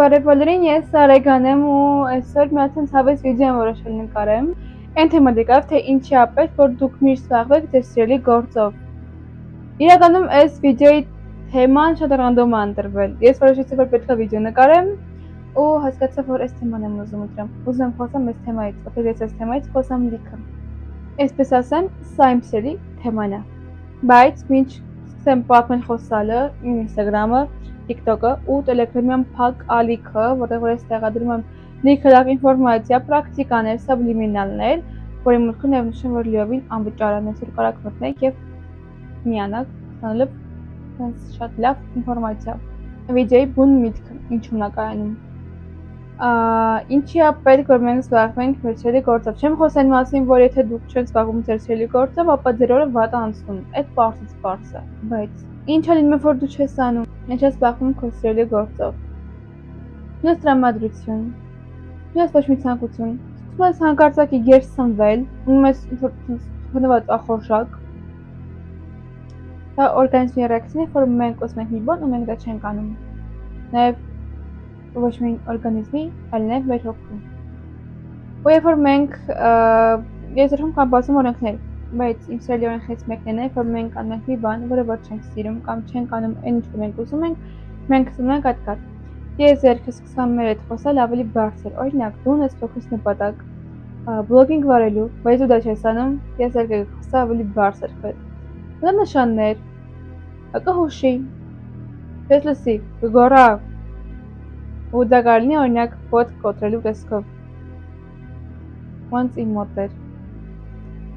Բարեբոլորին ես Արեգան եմ ու այսօր միացան ցավես վիդեո եմ որոշել նկարեմ այն թեմատիկով, թե ինչի է պետք, որ դուք միշտ զբաղվեք ձեր սիրելի գործով։ Իրականում այս վիդեոյի թեման շատ ռանդոմ է ընտրվել։ Ես որոշեցի, որ պետք է վիդեո նկարեմ ու հասկացա, որ այս թեման եմ ուզում ընտրեմ։ Ուզում եմ խոսամ այս թեմայից, որտեղ ես այս թեմայից խոսամ լիքը։ Այսպես ասեմ, սա իմ սիրելի թեման է։ Բայց մինչ սկսեմ պատմել խոսալը, իմ Instagram-ը, TikTok-ը ու Telegram-ը փակ ալիքը, որտեղ որ ես տեղադրում եմ լիքը լավ ինֆորմացիա, պրակտիկաներ, սաբլիմինալներ, որի մուտքը ներնշում որ լիովին անվճար է, որ կարաք մտնեք եւ միանաք, ստանալով շատ լավ ինֆորմացիա։ Վիդեոյի բուն միտքը ինչու՞մն է կայանում։ Ինչի է պետք, որ մենք զբաղվենք մեր սիրելի գործով։ Չեմ խոսել մասին, որ եթե դուք չեք զբաղվում ձեր սիրելի գործով, ապա ձեր օրը վատ է անցնում։ Այդ պարզից պարզ է։ Բայց ինչ է լինում, որ դու չես անում, ինչ ես զբաղվում քո սիրելի գործով։ Դու ես տրամադրություն, դու ես ոչ մի ցանկություն։ Սկսում ես հանկարծակի գեր սնվել, ունում ես հնված ախորժակ։ Դա օրգանիզմի ռեակցիան է, որ մենք ուզում ենք մի բան ու մենք դա չենք անում։ Նաև ոչ միայն օրգանիզմի, այլ նաև մեր հոգու։ Ու երբ որ մենք ես երբեք կամ բացում օրենքներ, բայց իմ սիրելի օրենքներից մեկն է, որ մենք անում ենք մի բան, որը ոչ չենք սիրում կամ չենք անում այն ինչ որ մենք ուզում ենք, մենք ստանում ենք այդ կատ։ Ես երկու սկսամ մեր հետ խոսալ ավելի բարձր։ Օրինակ, դու ունես ֆոկուս նպատակ բլոգինգ վարելու, բայց դու դա չես անում, ես երկու խոսա ավելի բարձր քեզ։ Դա նշաններ, կհուշի, ես լսի, գորա ու դա կարելի է օրինակ ոտ կոտրելու տեսքով։ Ոնց իմ մոտ էր։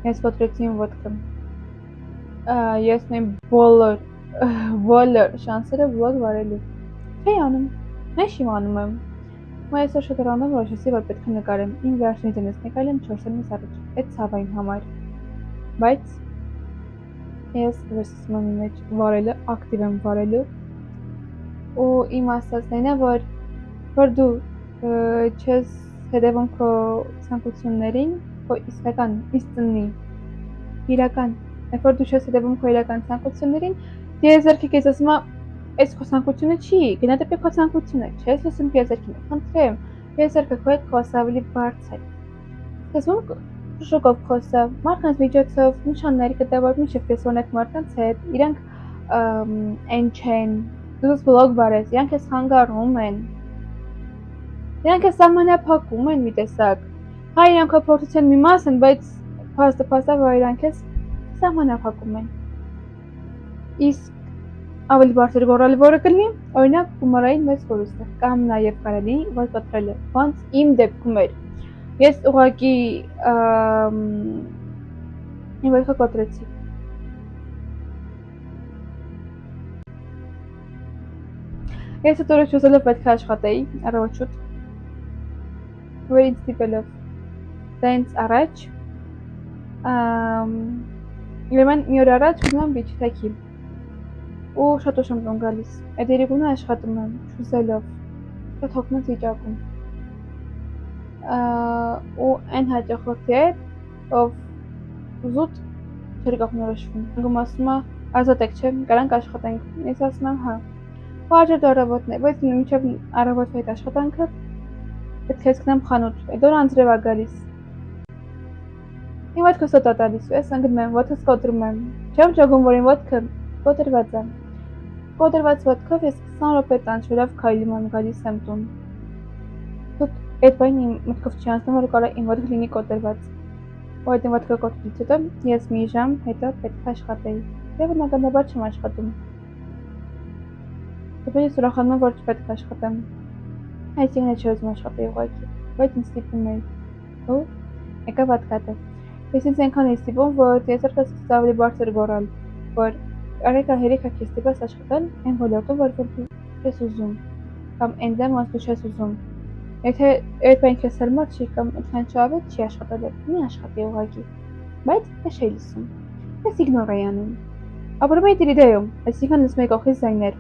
Ես կոտրեցի իմ ոտքը։ Ես ունեմ բոլոր շանսերը վլոգ վարելու։ Չի անում։ Ես իմանում եմ։ Ու այսօր շատ ռանդոմ որոշեցի, որ պետք է նկարեմ։ Իմ վերջին դենս նկարել եմ 4 ամիս առաջ։ Այդ ցավ այն համար։ Բայց ես վերցնում եմ մեջ վարելը, ակտիվ եմ վարելու։ Ու իմ ասածն է, որ դու չես հետևում քո ցանկություններին, քո իսկական, իրական, երբ որ դու չես հետևում քո իրական ցանկություններին, դիեզերքը քեզ ասում է, այս քո ցանկությունը չի, գնա դեպի քո ցանկությունը, չես լսում դիեզերքին, խնդրեմ, դիեզերքը քո հետ խոսա ավելի բարձր։ Սկզբում շոկով խոսա, մարդկանց միջոցով նշաններ կտավոր, միշտ տեսնեք մարդկանց հետ, իրանք այն չեն, դու բլոգ վարես, իրանք ես խանգարում են։ Իրանք ես սահմանափակում են մի տեսակ։ Հա իրանք փորձության մի մաս են, բայց փաստը որ իրանք ես սահմանափակում են։ Իսկ ավելի բարձր գորալը որը կլինի, օրինակ գումարային մեծ կորուստը, կամ նաև կարելի որ կոտրելը, ոնց իմ դեպքում էր։ Ես ուղղակի իմ ոտքը կոտրեցի։ Ես այդ օրը չուզելով պետք է աշխատեի առավոտշուտ, որ ինձ ստիպելով դենց առաջ, ուրեմն մի օր առաջ ուզում եմ բիջթեքի ու շատ ուշ եմ տուն գալիս, այդ երեկոյն աշխատում եմ, չուզելով, շատ հոգնած վիճակում ու այն հաճախորդի հետ, ով զուտ չէր կողմնորոշվում, անգամ ասում է, ազատեք չէ, կարանք աշխատենք, ես ասում եմ հա, վարժետ առավոտն է, բայց մինչև առավոտվա այդ աշխատանքը, պետք է ես գնամ խանութ, այդ օր անձրև է գալիս, իմ ոտքը սոտ է տալիս, ես անգնում եմ, ոտքս կոտրում եմ, չեմ ճոգում, որ իմ ոտքը կոտրված է, կոտրված ոտքով ես 20 րոպե տանջվելով քայլում եմ գալիս եմ տուն, այդ բանը իմ մտքով չի անցնում, որ կարող է իմ ոտքը լինի կոտրված, ու այդ իմ ոտքը կոտրելուց հետո ես մի ժամ հետո պետք է աշխատեի, եւ բնականաբար չեմ աշխատում, դեպի ես ուրախանում եմ, որ չպետք է աշխատեմ, այսինքն է չէ ուզում աշխատեի ուղղակի, բայց ինձ ստիպում էի, ու եկավ վատկատը, ես ինձ այնքան էի ստիպում, որ ես երկու սկսեցի ավելի բարձր գոռալ, որ արեկա հերիքա քեզ ստիպես աշխատել այն ոլորտում, որ դու չես ուզում, կամ այն դեմ ոնց դու չես ուզում, եթե այդ բանը քեզ հարմար չի կամ այդքան չավետ չի աշխատել, մի աշխատի ուղղակի, բայց ես չէի լսում, ես իգնոր էի անում, ապրում էի դրիդեում, այսինքն լսում էի կողքից ձայներ,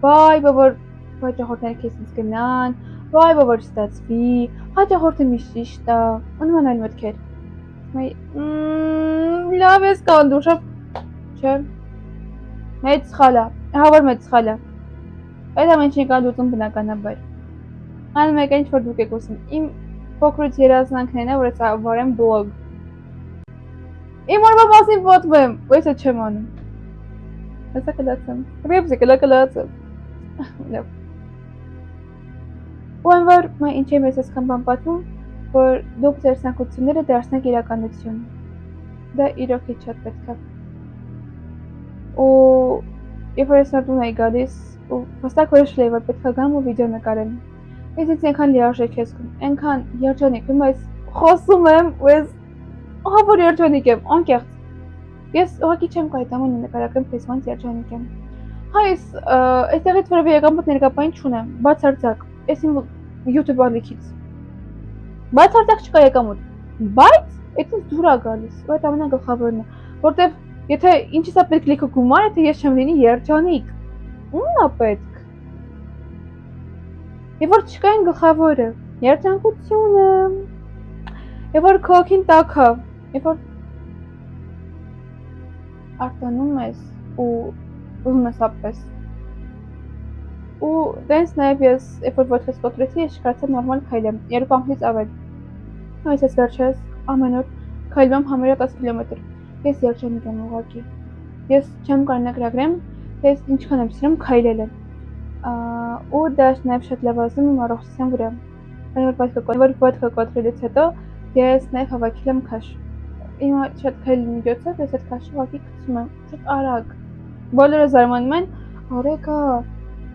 վայ, որ հաճախորդները քեզից գնան, վայ, որ ստացվի, հաճախորդը միշտ ճիշտ է, ունեմ այլ մտքեր, լավ ես կանդուշը, չէ, մեծ սխալ է, հա որ մեծ սխալ է, այդ ամեն ինչի կանդուծում բնականաբար, անում եք ինչ որ դուք եք ուզում։ Իմ փոքրուց երազանքներն է, որ ես վարեմ բլոգ։ Իմ օրվա մասին պատմեմ, ու ես չեմ անում։ Հեսա կլացեմ։ Ռիբզի կլացեմ։ Լավ։ Ու անվար մա ինչ եմ ես այսքան բան պատմում, որ դուք ձեր ցանկությունները դարձնեք իրականություն։ Դա իրոք է շատ պետք է։ Ու երբ ես նորտուն էի գալիս, ու հստակ որոշել էի, որ պետք է գամ ու վիդեո նկարեմ։ Ես այնքան լիարժեք ես զգում, այնքան երջանիկ եմ, ես խոսում եմ, ու ես որ երջանիկ եմ, անկեղծ։ Ես ուղղակի չեմ կարելի ամենը նկարագրեմ, թե ոնց երջանիկ եմ։ Հա ես այստեղից որևէ եկամուտ ներկապային չունեմ, բացարձակ։ Ես իմ YouTube ալիքից։ Բացարձակ չկա եկամուտ, բայց այդպես դուր է գալիս, ու այդ ամենագլխավորն է, որտեվ եթե ինչի՞ս է պետք լիքը գումար, եթե ես չեմ լինի երջանիկ, ո՞ւմն է պետք։ Եվ որ չկա այն գլխավորը, երջանկությունը, եւ որ քո հոգին տաք է, եւ որ արտանում ես ու ուզում ես ապրես։ Ու դենց նաև ես երբ որ ոչես կոտրեցի, ես չկարծեմ նորմալ քայլեմ, 2 ամսից ավել։ Այս ես վերջերս ամեն օր քայլում եմ համարյա 10 կիլոմետր։ Ես երջանիկ եմ ուղղակի։ Ես չեմ կարող նկարագրեմ, թե ես ինչքան եմ սիրում քայլելը։ Ու դա նաև շատ լավազում իմ առողջության վրա։ Որ ոտքը կոտրելուց հետո ես նաև հավաքել եմ քաշ։ Իմ շատ քայլի միջոցով ես այդ քաշը ուղղակի գցում եմ, շատ արագ։ Բոլորը զարմանում են, «Արեգա,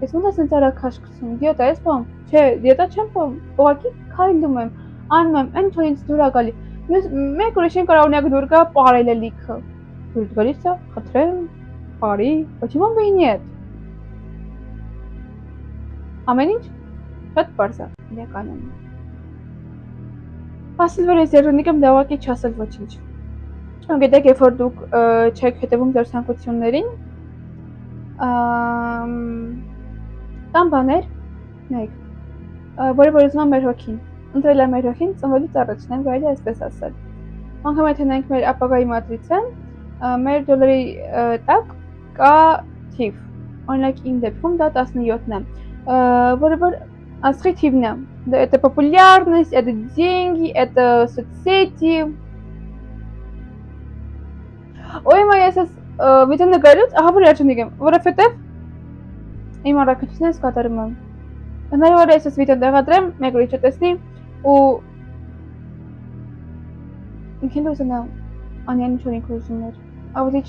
ես ո՞նց ես արագ քաշ գցում, դիետա ես բամ»։ Չէ, դիետա չեմ բամ, ուղղակի քայլում եմ, անում եմ, այն ինչ ինձ դուր է գալի։ Մեկ ուրիշին կարող օրինակ դուր գա պարելը լիքը։ Դուր գալիս է, խնդրեմ, пари, почему бы и нет։ Ամեն ինչ շատ բարձ է, իրականում։ Ասել որ ես երջանիկ եմ, դա ուղղակի չասել ոչինչ։ Գիտեք, երբ որ դուք չեք հետևում ձեր ցանկություններին, կան բաներ, նայեք, որ ուզում է մեր հոգին, ընտրել է մեր հոգին ծնվելուց առաջ, նայեմ կարելի է այսպես ասել։ Անգամ եթե նայենք մեր ապագայի մատրիցան, մեր դոլարի տակ կա թիվ, օրինակ իմ դեպքում դա 17-ն է, որը որ աստղի թիվն է, это популярность, это деньги, это соцсети։ Ой, մայ ես վիդեո նկարելուց ահա որ երջանիկ եմ, որովհետև իմ առաքելությունն ես կատարում եմ։ Հնարավոր է ես վիդեո տեղադրեմ, մեկ ուրիշը տեսնի ու ինքն ուզենա անյան ինչ-որ ինքը ուզում էր, ավելի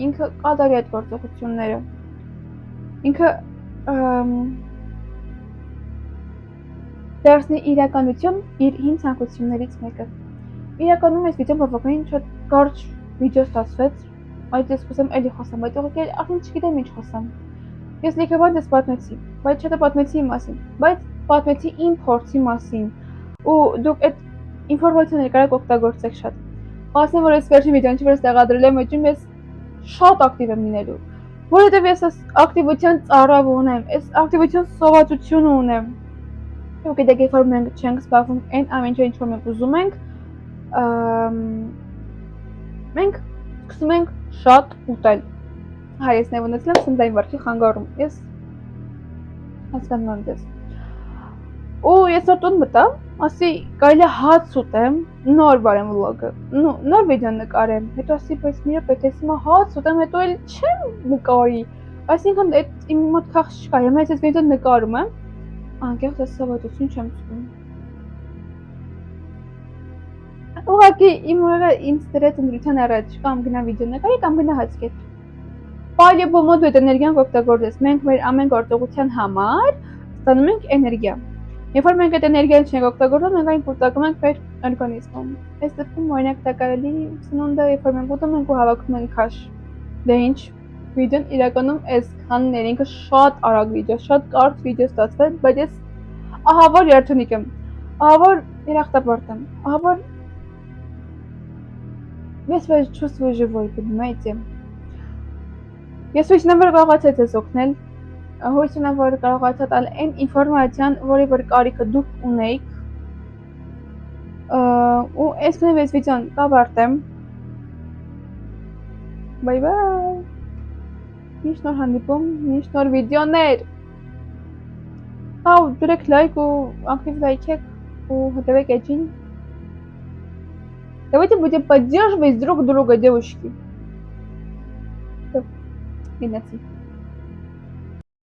ինքը կատարի այդ գործողությունները, ինքը դարձնի իրականություն իր հին ցանկություններից մեկը։ Իրականում այս վիդեոն բավականին շատ կարճ վիդեո ստացվեց, այդ ես խոսեմ էլի խոսամ, բայց ուղղակի արդեն չգիտեմ ինչ խոսամ։ Ես լիքը բան ես պատմեցի, բայց չէ պատմեցի իմ մասին, բայց պատմեցի իմ փորձի մասին, ու դուք այդ ինֆորմացիաները կարող օգտագործեք շատ։ Ասեմ որ այս վերջին վիդեոն որ ես տեղադրել եմ, այդում ես շատ ակտիվ եմ լինելու, որովհետև ես այս ակտիվության ծառավ ունեմ, այս ակտիվության սովածություն ունեմ։ Ու գիտեք, երբ որ մենք չենք զբաղվում այն ամեն ինչ որ մենք ուզում ենք, մենք սկսում ենք շատ ուտել։ Հայ ես նաև ունեցել եմ սննդային վարքի խանգարում, ես հասկանում եմ դες։ Ու ես նոր տուն մտա, ասի կարելի է հաց ուտեմ, նոր բարեմ վլոգը, նոր վիդեո նկարեմ, հետո ասի բայց մի րոպե, ես հիմա հաց ուտեմ, հետո էլ չեմ նկարի, այսինքն այդ իմ մոտ քաղց չկա, հիմա ես վիդեո նկարում եմ, անկեղծ ես սավատություն չեմ զգում։ Ուղղակի իմ ուղեղը ինձ դրեց ընտրության առաջ, կամ գնա վիդեո նկարի, կամ գնա հաց կետ։ По-любому դու այդ էներգիան կօգտագործես, մենք մեր ամեն գործողության համար ստանում ենք էներգիա։ Երբ որ մենք այդ էներգիան չենք օգտագործում, մենք այն կուտակում ենք մեր օրգանիզմում։ Այս դեպքում օրինակ դա կարելի սնունդը, երբ որ մենք ուտում ենք ու հավաքում ենք քաշ։ Դե ինչ, վիդեոն իրականում այսքանն էր, ինքը շատ արագ վիդեո, շատ կարճ видео ստացվել, բայց ես ահա որ երջանիկ եմ, ահա որ երախտապարտ եմ, ահա որ ես себя чувствую живой, понимаете? Ես հույս ունեմ, որ կարողացա ձեզ օգնել, հույս ունեմ, որ կարողացա տալ այն ինֆորմացիան, որի որ կարիքը դուք ունեիք, ու այսքանով այս վիդեոն կավարտեմ։ Բայ բայ։ Միշտ նոր հանդիպում, միշտ նոր վիդեոներ։ Ау, դրեք լայք ու ակտիվ լայքեք ու հետևեք էջին. Давайте будем поддерживать друг друга, девушки. Всё, конец.